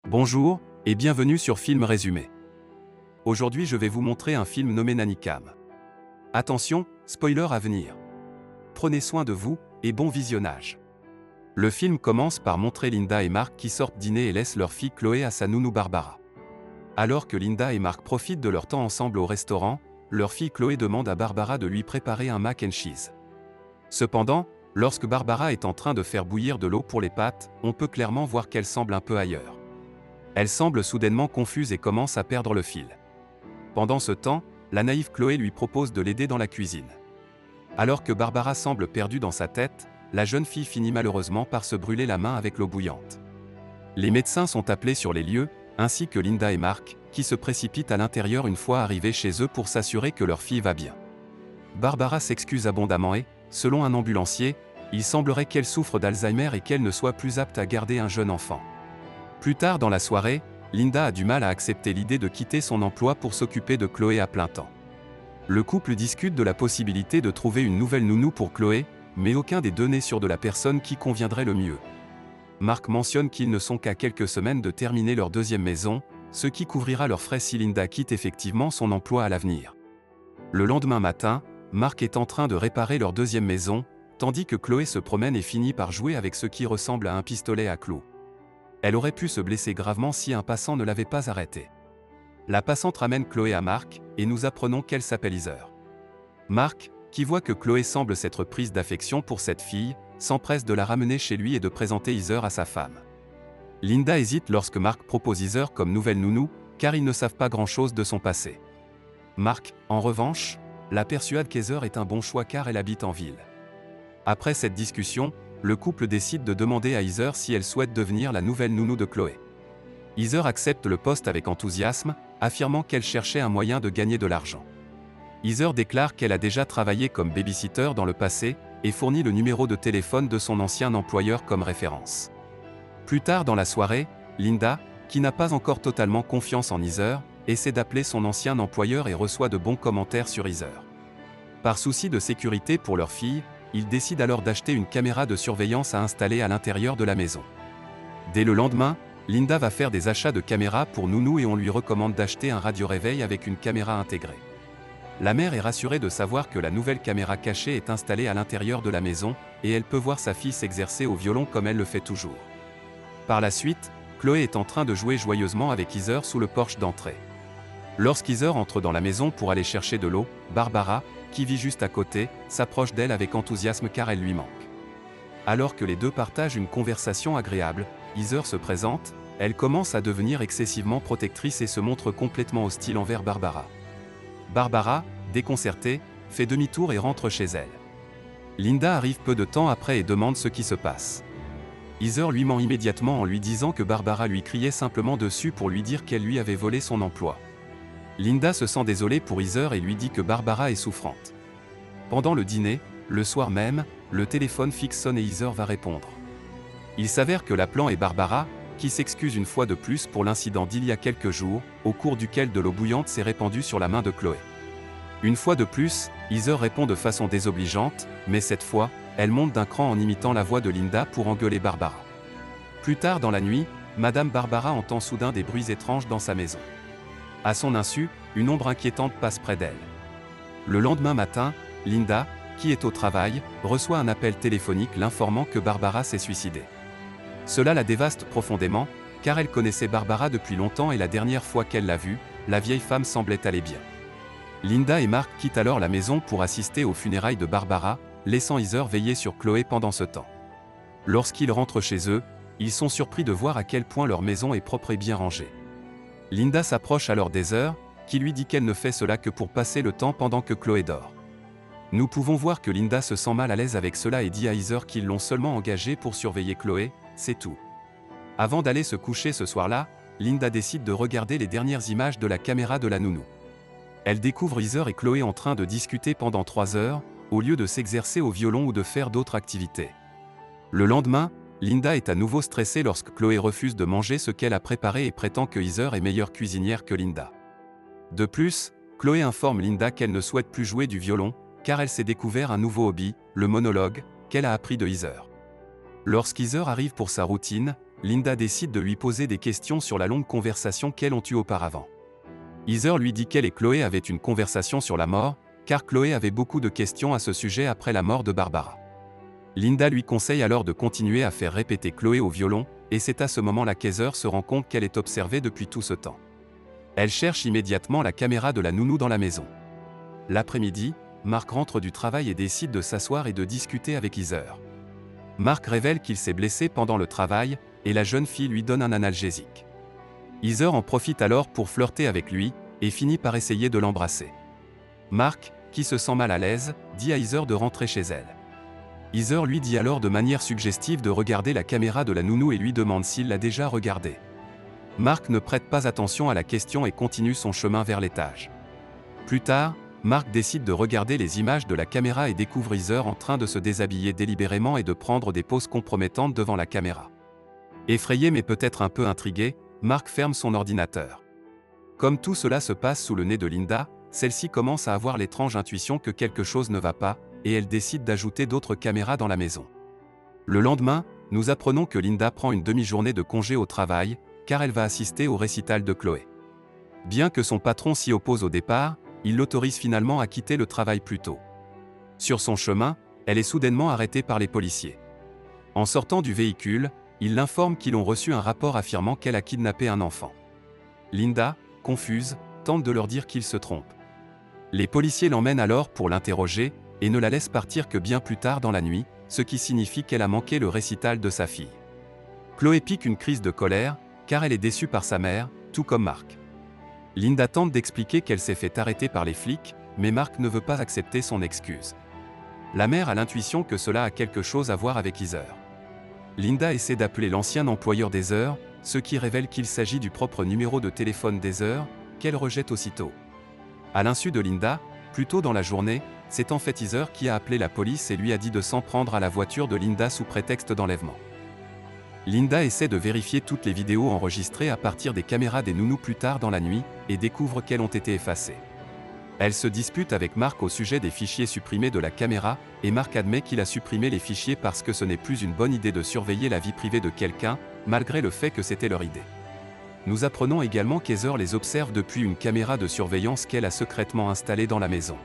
Bonjour, et bienvenue sur Film Résumé. Aujourd'hui je vais vous montrer un film nommé Nanikam. Attention, spoiler à venir. Prenez soin de vous, et bon visionnage. Le film commence par montrer Linda et Mark qui sortent dîner et laissent leur fille Chloé à sa nounou Barbara. Alors que Linda et Mark profitent de leur temps ensemble au restaurant, leur fille Chloé demande à Barbara de lui préparer un mac and cheese. Cependant, lorsque Barbara est en train de faire bouillir de l'eau pour les pâtes, on peut clairement voir qu'elle semble un peu ailleurs. Elle semble soudainement confuse et commence à perdre le fil. Pendant ce temps, la naïve Chloé lui propose de l'aider dans la cuisine. Alors que Barbara semble perdue dans sa tête, la jeune fille finit malheureusement par se brûler la main avec l'eau bouillante. Les médecins sont appelés sur les lieux, ainsi que Linda et Mark, qui se précipitent à l'intérieur une fois arrivés chez eux pour s'assurer que leur fille va bien. Barbara s'excuse abondamment et, selon un ambulancier, il semblerait qu'elle souffre d'Alzheimer et qu'elle ne soit plus apte à garder un jeune enfant. Plus tard dans la soirée, Linda a du mal à accepter l'idée de quitter son emploi pour s'occuper de Chloé à plein temps. Le couple discute de la possibilité de trouver une nouvelle nounou pour Chloé, mais aucun des deux n'est sûr de la personne qui conviendrait le mieux. Mark mentionne qu'ils ne sont qu'à quelques semaines de terminer leur deuxième maison, ce qui couvrira leurs frais si Linda quitte effectivement son emploi à l'avenir. Le lendemain matin, Mark est en train de réparer leur deuxième maison, tandis que Chloé se promène et finit par jouer avec ce qui ressemble à un pistolet à clous. Elle aurait pu se blesser gravement si un passant ne l'avait pas arrêtée. La passante ramène Chloé à Mark, et nous apprenons qu'elle s'appelle Heather. Mark, qui voit que Chloé semble s'être prise d'affection pour cette fille, s'empresse de la ramener chez lui et de présenter Heather à sa femme. Linda hésite lorsque Mark propose Heather comme nouvelle nounou, car ils ne savent pas grand-chose de son passé. Mark, en revanche, la persuade qu'Heather est un bon choix car elle habite en ville. Après cette discussion, le couple décide de demander à Heather si elle souhaite devenir la nouvelle nounou de Chloé. Heather accepte le poste avec enthousiasme, affirmant qu'elle cherchait un moyen de gagner de l'argent. Heather déclare qu'elle a déjà travaillé comme babysitter dans le passé, et fournit le numéro de téléphone de son ancien employeur comme référence. Plus tard dans la soirée, Linda, qui n'a pas encore totalement confiance en Heather, essaie d'appeler son ancien employeur et reçoit de bons commentaires sur Heather. Par souci de sécurité pour leur fille, ils décident alors d'acheter une caméra de surveillance à installer à l'intérieur de la maison. Dès le lendemain, Linda va faire des achats de caméras pour Nounou et on lui recommande d'acheter un radio-réveil avec une caméra intégrée. La mère est rassurée de savoir que la nouvelle caméra cachée est installée à l'intérieur de la maison, et elle peut voir sa fille s'exercer au violon comme elle le fait toujours. Par la suite, Chloé est en train de jouer joyeusement avec Heather sous le porche d'entrée. Lorsqu'Heather entre dans la maison pour aller chercher de l'eau, Barbara, qui vit juste à côté, s'approche d'elle avec enthousiasme car elle lui manque. Alors que les deux partagent une conversation agréable, Heather se présente, elle commence à devenir excessivement protectrice et se montre complètement hostile envers Barbara. Barbara, déconcertée, fait demi-tour et rentre chez elle. Linda arrive peu de temps après et demande ce qui se passe. Heather lui ment immédiatement en lui disant que Barbara lui criait simplement dessus pour lui dire qu'elle lui avait volé son emploi. Linda se sent désolée pour Heather et lui dit que Barbara est souffrante. Pendant le dîner, le soir même, le téléphone fixe sonne et Heather va répondre. Il s'avère que l'appelant est Barbara, qui s'excuse une fois de plus pour l'incident d'il y a quelques jours, au cours duquel de l'eau bouillante s'est répandue sur la main de Chloé. Une fois de plus, Heather répond de façon désobligeante, mais cette fois, elle monte d'un cran en imitant la voix de Linda pour engueuler Barbara. Plus tard dans la nuit, Madame Barbara entend soudain des bruits étranges dans sa maison. À son insu, une ombre inquiétante passe près d'elle. Le lendemain matin, Linda, qui est au travail, reçoit un appel téléphonique l'informant que Barbara s'est suicidée. Cela la dévaste profondément, car elle connaissait Barbara depuis longtemps et la dernière fois qu'elle l'a vue, la vieille femme semblait aller bien. Linda et Mark quittent alors la maison pour assister aux funérailles de Barbara, laissant Heather veiller sur Chloé pendant ce temps. Lorsqu'ils rentrent chez eux, ils sont surpris de voir à quel point leur maison est propre et bien rangée. Linda s'approche alors d'Heather, qui lui dit qu'elle ne fait cela que pour passer le temps pendant que Chloé dort. Nous pouvons voir que Linda se sent mal à l'aise avec cela et dit à Heather qu'ils l'ont seulement engagée pour surveiller Chloé, c'est tout. Avant d'aller se coucher ce soir-là, Linda décide de regarder les dernières images de la caméra de la nounou. Elle découvre Heather et Chloé en train de discuter pendant 3 heures, au lieu de s'exercer au violon ou de faire d'autres activités. Le lendemain, Linda est à nouveau stressée lorsque Chloé refuse de manger ce qu'elle a préparé et prétend que Heather est meilleure cuisinière que Linda. De plus, Chloé informe Linda qu'elle ne souhaite plus jouer du violon, car elle s'est découvert un nouveau hobby, le monologue, qu'elle a appris de Heather. Lorsqu'Heather arrive pour sa routine, Linda décide de lui poser des questions sur la longue conversation qu'elles ont eue auparavant. Heather lui dit qu'elle et Chloé avaient une conversation sur la mort, car Chloé avait beaucoup de questions à ce sujet après la mort de Barbara. Linda lui conseille alors de continuer à faire répéter Chloé au violon, et c'est à ce moment-là qu'Heather se rend compte qu'elle est observée depuis tout ce temps. Elle cherche immédiatement la caméra de la nounou dans la maison. L'après-midi, Mark rentre du travail et décide de s'asseoir et de discuter avec Heather. Mark révèle qu'il s'est blessé pendant le travail, et la jeune fille lui donne un analgésique. Heather en profite alors pour flirter avec lui, et finit par essayer de l'embrasser. Mark, qui se sent mal à l'aise, dit à Heather de rentrer chez elle. Heather lui dit alors de manière suggestive de regarder la caméra de la nounou et lui demande s'il l'a déjà regardée. Mark ne prête pas attention à la question et continue son chemin vers l'étage. Plus tard, Mark décide de regarder les images de la caméra et découvre Heather en train de se déshabiller délibérément et de prendre des poses compromettantes devant la caméra. Effrayé mais peut-être un peu intrigué, Mark ferme son ordinateur. Comme tout cela se passe sous le nez de Linda, celle-ci commence à avoir l'étrange intuition que quelque chose ne va pas, et elle décide d'ajouter d'autres caméras dans la maison. Le lendemain, nous apprenons que Linda prend une demi-journée de congé au travail, car elle va assister au récital de Chloé. Bien que son patron s'y oppose au départ, il l'autorise finalement à quitter le travail plus tôt. Sur son chemin, elle est soudainement arrêtée par les policiers. En sortant du véhicule, ils l'informent qu'ils ont reçu un rapport affirmant qu'elle a kidnappé un enfant. Linda, confuse, tente de leur dire qu'ils se trompent. Les policiers l'emmènent alors pour l'interroger, et ne la laissent partir que bien plus tard dans la nuit, ce qui signifie qu'elle a manqué le récital de sa fille. Chloé pique une crise de colère, car elle est déçue par sa mère, tout comme Mark. Linda tente d'expliquer qu'elle s'est fait arrêter par les flics, mais Mark ne veut pas accepter son excuse. La mère a l'intuition que cela a quelque chose à voir avec Heather. Linda essaie d'appeler l'ancien employeur d'Heather, ce qui révèle qu'il s'agit du propre numéro de téléphone d'Heather, qu'elle rejette aussitôt. À l'insu de Linda, plus tôt dans la journée, c'est en fait Heather qui a appelé la police et lui a dit de s'en prendre à la voiture de Linda sous prétexte d'enlèvement. Linda essaie de vérifier toutes les vidéos enregistrées à partir des caméras des nounous plus tard dans la nuit, et découvre qu'elles ont été effacées. Elle se dispute avec Mark au sujet des fichiers supprimés de la caméra, et Mark admet qu'il a supprimé les fichiers parce que ce n'est plus une bonne idée de surveiller la vie privée de quelqu'un, malgré le fait que c'était leur idée. Nous apprenons également qu'Heather les observe depuis une caméra de surveillance qu'elle a secrètement installée dans la maison.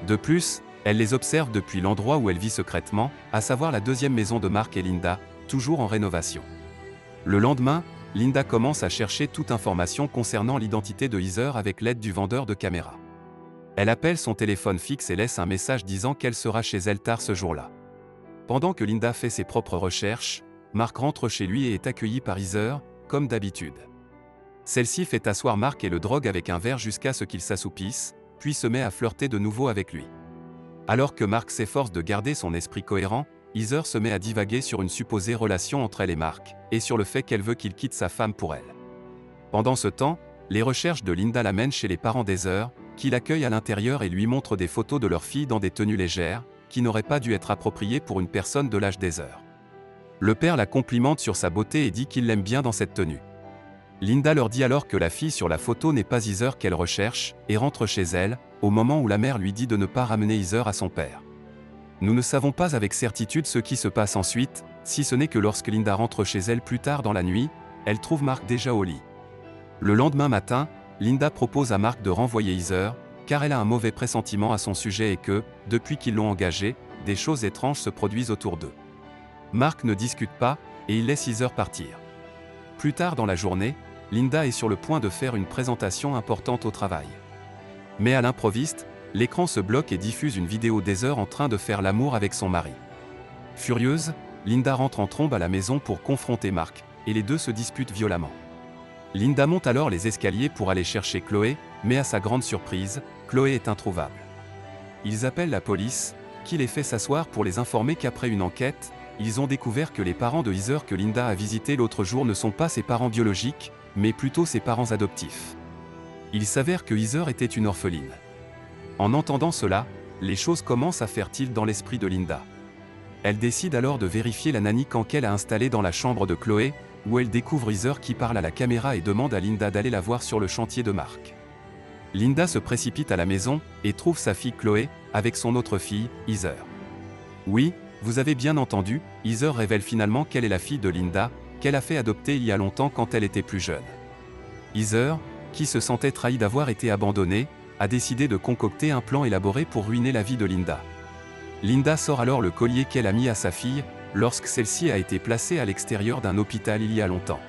De plus, elle les observe depuis l'endroit où elle vit secrètement, à savoir la deuxième maison de Mark et Linda, toujours en rénovation. Le lendemain, Linda commence à chercher toute information concernant l'identité de Heather avec l'aide du vendeur de caméras. Elle appelle son téléphone fixe et laisse un message disant qu'elle sera chez elle tard ce jour-là. Pendant que Linda fait ses propres recherches, Mark rentre chez lui et est accueilli par Heather, comme d'habitude. Celle-ci fait asseoir Mark et le drogue avec un verre jusqu'à ce qu'il s'assoupisse, puis se met à flirter de nouveau avec lui. Alors que Mark s'efforce de garder son esprit cohérent, Heather se met à divaguer sur une supposée relation entre elle et Mark, et sur le fait qu'elle veut qu'il quitte sa femme pour elle. Pendant ce temps, les recherches de Linda l'amènent chez les parents d'Heather, qui l'accueillent à l'intérieur et lui montrent des photos de leur fille dans des tenues légères, qui n'auraient pas dû être appropriées pour une personne de l'âge d'Heather. Le père la complimente sur sa beauté et dit qu'il l'aime bien dans cette tenue. Linda leur dit alors que la fille sur la photo n'est pas Heather qu'elle recherche, et rentre chez elle, au moment où la mère lui dit de ne pas ramener Heather à son père. Nous ne savons pas avec certitude ce qui se passe ensuite, si ce n'est que lorsque Linda rentre chez elle plus tard dans la nuit, elle trouve Mark déjà au lit. Le lendemain matin, Linda propose à Mark de renvoyer Heather, car elle a un mauvais pressentiment à son sujet et que, depuis qu'ils l'ont engagée, des choses étranges se produisent autour d'eux. Mark ne discute pas, et il laisse Heather partir. Plus tard dans la journée, Linda est sur le point de faire une présentation importante au travail. Mais à l'improviste, l'écran se bloque et diffuse une vidéo d'Heather en train de faire l'amour avec son mari. Furieuse, Linda rentre en trombe à la maison pour confronter Mark, et les deux se disputent violemment. Linda monte alors les escaliers pour aller chercher Chloé, mais à sa grande surprise, Chloé est introuvable. Ils appellent la police, qui les fait s'asseoir pour les informer qu'après une enquête, ils ont découvert que les parents de Heather que Linda a visités l'autre jour ne sont pas ses parents biologiques, mais plutôt ses parents adoptifs. Il s'avère que Heather était une orpheline. En entendant cela, les choses commencent à faire tilt dans l'esprit de Linda. Elle décide alors de vérifier la nanny qu'elle a installée dans la chambre de Chloé, où elle découvre Heather qui parle à la caméra et demande à Linda d'aller la voir sur le chantier de Mark. Linda se précipite à la maison, et trouve sa fille Chloé, avec son autre fille, Heather. Oui, vous avez bien entendu, Heather révèle finalement qu'elle est la fille de Linda, qu'elle a fait adopter il y a longtemps quand elle était plus jeune. Heather, qui se sentait trahi d'avoir été abandonnée, a décidé de concocter un plan élaboré pour ruiner la vie de Linda. Linda sort alors le collier qu'elle a mis à sa fille, lorsque celle-ci a été placée à l'extérieur d'un hôpital il y a longtemps.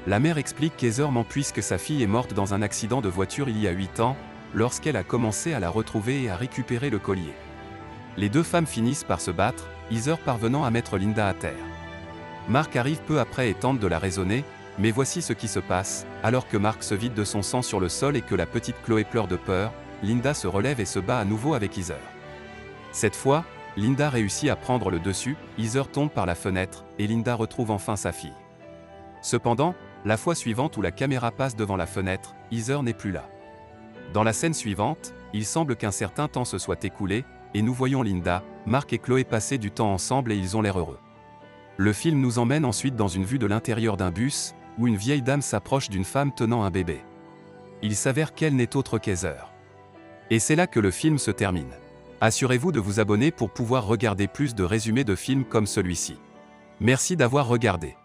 La mère explique qu'Heather ment puisque sa fille est morte dans un accident de voiture il y a 8 ans, lorsqu'elle a commencé à la retrouver et à récupérer le collier. Les deux femmes finissent par se battre, Heather parvenant à mettre Linda à terre. Mark arrive peu après et tente de la raisonner, mais voici ce qui se passe, alors que Mark se vide de son sang sur le sol et que la petite Chloé pleure de peur, Linda se relève et se bat à nouveau avec Heather. Cette fois, Linda réussit à prendre le dessus, Heather tombe par la fenêtre, et Linda retrouve enfin sa fille. Cependant, la fois suivante où la caméra passe devant la fenêtre, Heather n'est plus là. Dans la scène suivante, il semble qu'un certain temps se soit écoulé, et nous voyons Linda, Mark et Chloé passer du temps ensemble et ils ont l'air heureux. Le film nous emmène ensuite dans une vue de l'intérieur d'un bus, où une vieille dame s'approche d'une femme tenant un bébé. Il s'avère qu'elle n'est autre qu'Heather. Et c'est là que le film se termine. Assurez-vous de vous abonner pour pouvoir regarder plus de résumés de films comme celui-ci. Merci d'avoir regardé.